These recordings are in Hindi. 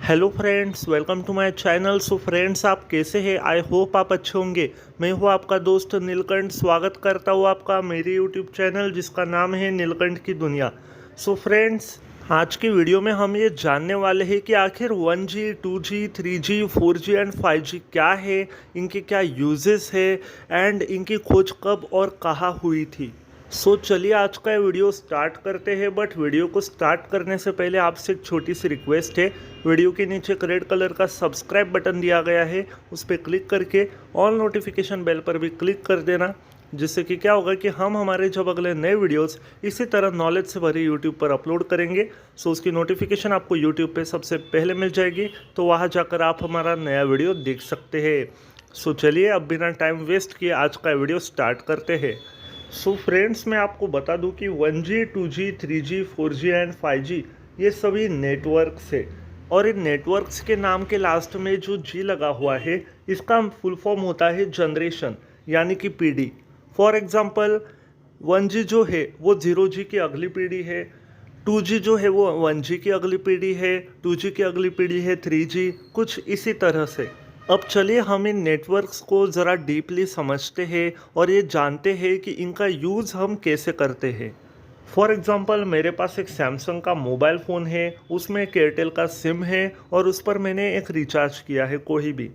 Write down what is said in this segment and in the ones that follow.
Hello friends, welcome to my channel. So friends, आप कैसे हैं? आई होप आप अच्छे होंगे। मैं हूं आपका दोस्त नीलकंठ। स्वागत करता हूं आपका मेरे यूट्यूब चैनल जिसका नाम है नीलकंठ की दुनिया। सो फ्रेंड्स, आज की वीडियो में हम ये जानने वाले हैं कि आखिर 1G, 2G, 3G, 4G and 5G क्या है, इनके क्या यूजेस है एंड इनकी खोज कब और कहाँ हुई थी। चलिए आज का ये वीडियो स्टार्ट करते हैं। बट वीडियो को स्टार्ट करने से पहले आपसे एक छोटी सी रिक्वेस्ट है। वीडियो के नीचे एक रेड कलर का सब्सक्राइब बटन दिया गया है, उस पर क्लिक करके ऑल नोटिफिकेशन बेल पर भी क्लिक कर देना, जिससे कि क्या होगा कि हम हमारे जब अगले नए वीडियोस इसी तरह नॉलेज से भरी यूट्यूब पर अपलोड करेंगे उसकी नोटिफिकेशन आपको यूट्यूब पे सबसे पहले मिल जाएगी, तो वहाँ जाकर आप हमारा नया वीडियो देख सकते हैं। चलिए अब बिना टाइम वेस्ट किए आज का वीडियो स्टार्ट करते हैं। फ्रेंड्स, मैं आपको बता दूं कि 1G, 2G, 3G, 4G and 5G ये सभी नेटवर्क्स है। और इन नेटवर्क्स के नाम के लास्ट में जो जी लगा हुआ है, इसका फुल फॉर्म होता है जनरेशन, यानी कि पीढ़ी। फॉर एग्जांपल 1G जो है वो 0G की अगली पीढ़ी है, 2G जो है वो 1G की अगली पीढ़ी है, 2G की अगली पीढ़ी है 3G, कुछ इसी तरह से। अब चलिए हम इन नेटवर्क्स को ज़रा डीपली समझते हैं और ये जानते हैं कि इनका यूज़ हम कैसे करते हैं। फॉर एग्ज़ाम्पल, मेरे पास एक सैमसंग का मोबाइल फ़ोन है, उसमें एक एयरटेल का सिम है और उस पर मैंने एक रिचार्ज किया है कोई भी।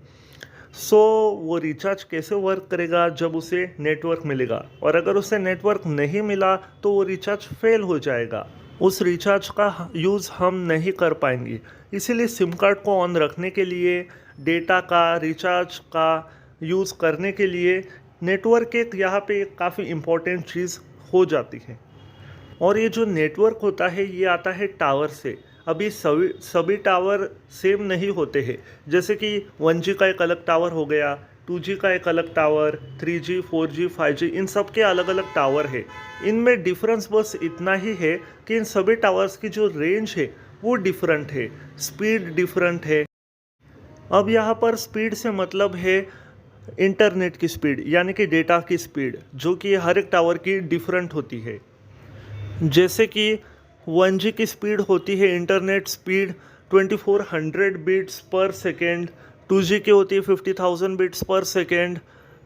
वो रिचार्ज कैसे वर्क करेगा जब उसे नेटवर्क मिलेगा, और अगर उसे नेटवर्क नहीं मिला तो वो रिचार्ज फेल हो जाएगा, उस रिचार्ज का यूज़ हम नहीं कर पाएंगे। इसीलिए सिम कार्ड को ऑन रखने के लिए, डेटा का, रिचार्ज का यूज़ करने के लिए नेटवर्क एक यहाँ पे काफ़ी इम्पोर्टेंट चीज़ हो जाती है। और ये जो नेटवर्क होता है ये आता है टावर से। अभी सभी टावर सेम नहीं होते हैं, जैसे कि 1G का एक अलग टावर हो गया, 2G का एक अलग टावर, 3G, 4G, 5G, इन सब के अलग अलग टावर है। इनमें डिफरेंस बस इतना ही है कि इन सभी टावर्स की जो रेंज है वो डिफरेंट है, स्पीड डिफरेंट है। अब यहाँ पर स्पीड से मतलब है इंटरनेट की स्पीड, यानी कि डेटा की स्पीड, जो कि हर एक टावर की डिफरेंट होती है। जैसे कि 1G की स्पीड होती है इंटरनेट स्पीड 2400 बिट्स पर सेकेंड, 2G की होती है 50,000 बिट्स पर सेकेंड,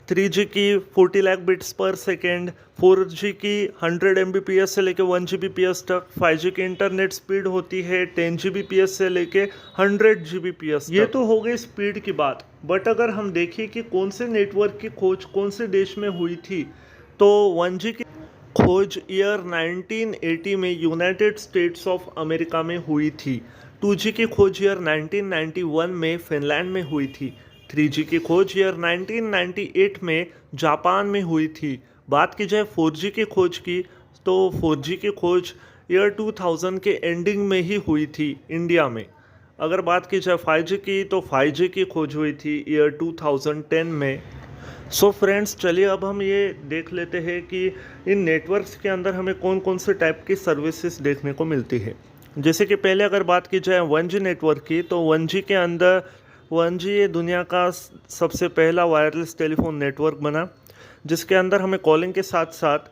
3G की 40 लाख बिट्स पर सेकेंड, 4G की 100 Mbps से लेके 1 Gbps तक, 5G की इंटरनेट स्पीड होती है 10 Gbps से लेके 100 Gbps। ये तो हो गई स्पीड की बात। बट अगर हम देखें कि कौन से नेटवर्क की खोज कौन से देश में हुई थी, तो 1G की खोज ईयर 1980 में यूनाइटेड स्टेट्स ऑफ अमेरिका में हुई थी। 2G की खोज ईयर 1991 में फिनलैंड में हुई थी। 3G की खोज ईयर 1998 में जापान में हुई थी। बात की जाए 4G की खोज की, तो 4G की खोज ईयर 2000 के एंडिंग में ही हुई थी इंडिया में। अगर बात की जाए 5G की, तो 5G की खोज हुई थी ईयर 2010 में। फ्रेंड्स, चलिए अब हम ये देख लेते हैं कि इन नेटवर्क्स के अंदर हमें कौन कौन से टाइप की सर्विसेज देखने को मिलती है। जैसे कि पहले अगर बात की जाए 1G नेटवर्क की, तो 1G के अंदर 1G ये दुनिया का सबसे पहला वायरलेस टेलीफोन नेटवर्क बना, जिसके अंदर हमें कॉलिंग के साथ साथ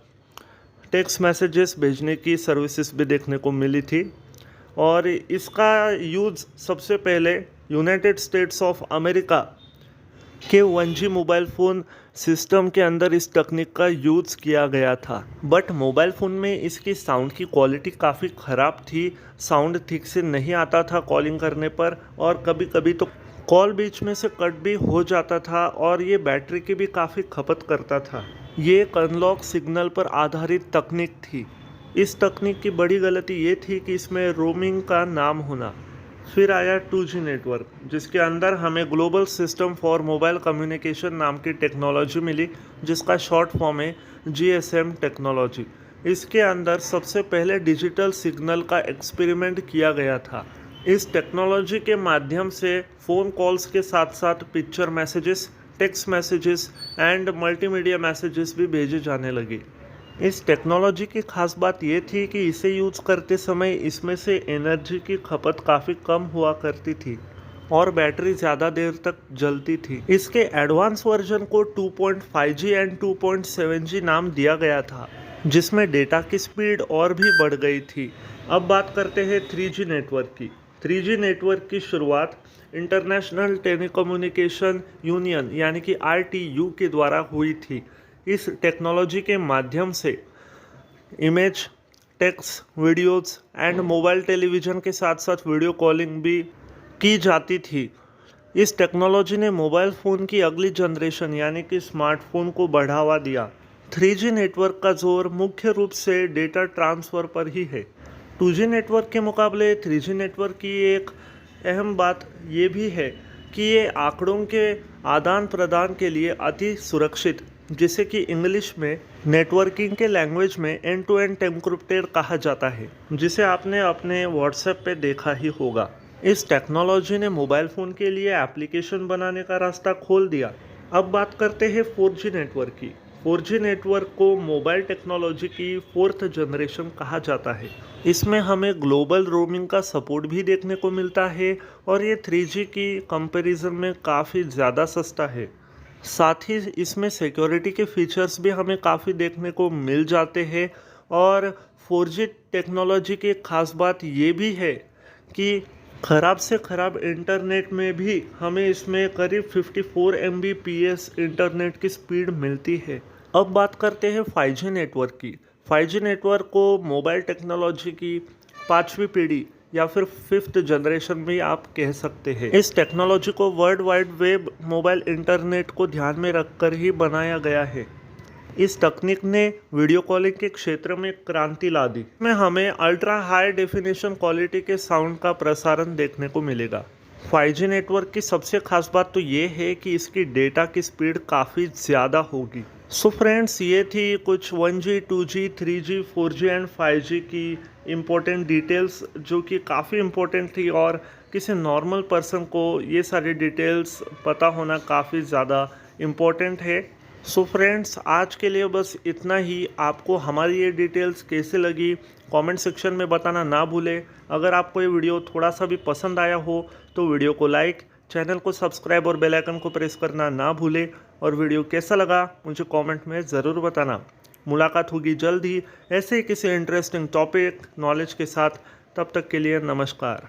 टेक्स्ट मैसेजेस भेजने की सर्विसेज भी देखने को मिली थी। और इसका यूज़ सबसे पहले यूनाइटेड स्टेट्स ऑफ अमेरिका के 1G मोबाइल फ़ोन सिस्टम के अंदर इस तकनीक का यूज़ किया गया था। बट मोबाइल फ़ोन में इसकी साउंड की क्वालिटी काफ़ी ख़राब थी, साउंड ठीक से नहीं आता था कॉलिंग करने पर, और कभी कभी तो कॉल बीच में से कट भी हो जाता था, और ये बैटरी की भी काफ़ी खपत करता था। ये एक अनलॉक सिग्नल पर आधारित तकनीक थी। इस तकनीक की बड़ी गलती ये थी कि इसमें रोमिंग का नाम होना। फिर आया 2G नेटवर्क, जिसके अंदर हमें global system for mobile communication नाम की टेक्नोलॉजी मिली, जिसका शॉर्ट फॉर्म है GSM टेक्नोलॉजी। इसके अंदर सबसे पहले डिजिटल सिग्नल का एक्सपेरिमेंट किया गया था। इस टेक्नोलॉजी के माध्यम से फ़ोन कॉल्स के साथ साथ picture messages, text messages and multimedia messages भी भेजे जाने लगे। इस टेक्नोलॉजी की खास बात ये थी कि इसे यूज़ करते समय इसमें से एनर्जी की खपत काफ़ी कम हुआ करती थी और बैटरी ज़्यादा देर तक जलती थी। इसके एडवांस वर्जन को 2.5G एंड 2.7G नाम दिया गया था, जिसमें डेटा की स्पीड और भी बढ़ गई थी। अब बात करते हैं 3G नेटवर्क की। 3G नेटवर्क की शुरुआत इंटरनेशनल टेलीकम्युनिकेशन यूनियन यानी कि RTU के द्वारा हुई थी। इस टेक्नोलॉजी के माध्यम से image, text, videos and mobile television के साथ साथ वीडियो कॉलिंग भी की जाती थी। इस टेक्नोलॉजी ने मोबाइल फ़ोन की अगली जनरेशन यानी कि स्मार्टफोन को बढ़ावा दिया। 3G नेटवर्क का जोर मुख्य रूप से डेटा ट्रांसफ़र पर ही है। 2G नेटवर्क के मुकाबले 3G नेटवर्क की एक अहम बात ये भी है कि ये आंकड़ों के आदान प्रदान के लिए अति सुरक्षित, जिसे कि इंग्लिश में नेटवर्किंग के लैंग्वेज में एंड टू एंड एन्क्रिप्टेड कहा जाता है, जिसे आपने अपने व्हाट्सएप पे देखा ही होगा। इस टेक्नोलॉजी ने मोबाइल फ़ोन के लिए एप्लीकेशन बनाने का रास्ता खोल दिया। अब बात करते हैं 4G नेटवर्क की। 4G नेटवर्क को मोबाइल टेक्नोलॉजी की 4th जनरेशन कहा जाता है। इसमें हमें ग्लोबल रोमिंग का सपोर्ट भी देखने को मिलता है और ये 3G की कंपैरिजन में काफ़ी ज़्यादा सस्ता है। साथ ही इसमें सिक्योरिटी के फीचर्स भी हमें काफ़ी देखने को मिल जाते हैं और 4G टेक्नोलॉजी की एक ख़ास बात ये भी है कि ख़राब से ख़राब इंटरनेट में भी हमें इसमें करीब 54 Mbps इंटरनेट की स्पीड मिलती है। अब बात करते हैं 5G नेटवर्क की। 5G नेटवर्क को मोबाइल टेक्नोलॉजी की 5वीं पीढ़ी या फिर 5th जनरेशन भी आप कह सकते हैं। इस टेक्नोलॉजी को world wide web mobile internet को ध्यान में रखकर ही बनाया गया है। इस तकनीक ने वीडियो कॉलिंग के क्षेत्र में क्रांति ला दी। इसमें हमें अल्ट्रा हाई डेफिनेशन क्वालिटी के साउंड का प्रसारण देखने को मिलेगा। 5G नेटवर्क की सबसे खास बात तो ये है कि इसकी डेटा की स्पीड काफ़ी ज़्यादा होगी। सो फ्रेंड्स, ये थी कुछ 1G, 2G, 3G, 4G and 5G की इम्पोर्टेंट डिटेल्स, जो कि काफ़ी इम्पोर्टेंट थी और किसी नॉर्मल पर्सन को ये सारी डिटेल्स पता होना काफ़ी ज़्यादा इम्पोर्टेंट है। सो फ्रेंड्स, आज के लिए बस इतना ही। आपको हमारी ये डिटेल्स कैसे लगी कमेंट सेक्शन में बताना ना भूलें। अगर आपको ये वीडियो थोड़ा सा भी पसंद आया हो तो वीडियो को लाइक, चैनल को सब्सक्राइब और बेल आइकन को प्रेस करना ना भूलें। और वीडियो कैसा लगा मुझे कमेंट में ज़रूर बताना। मुलाकात होगी जल्द ही ऐसे ही किसी इंटरेस्टिंग टॉपिक, नॉलेज के साथ। तब तक के लिए नमस्कार।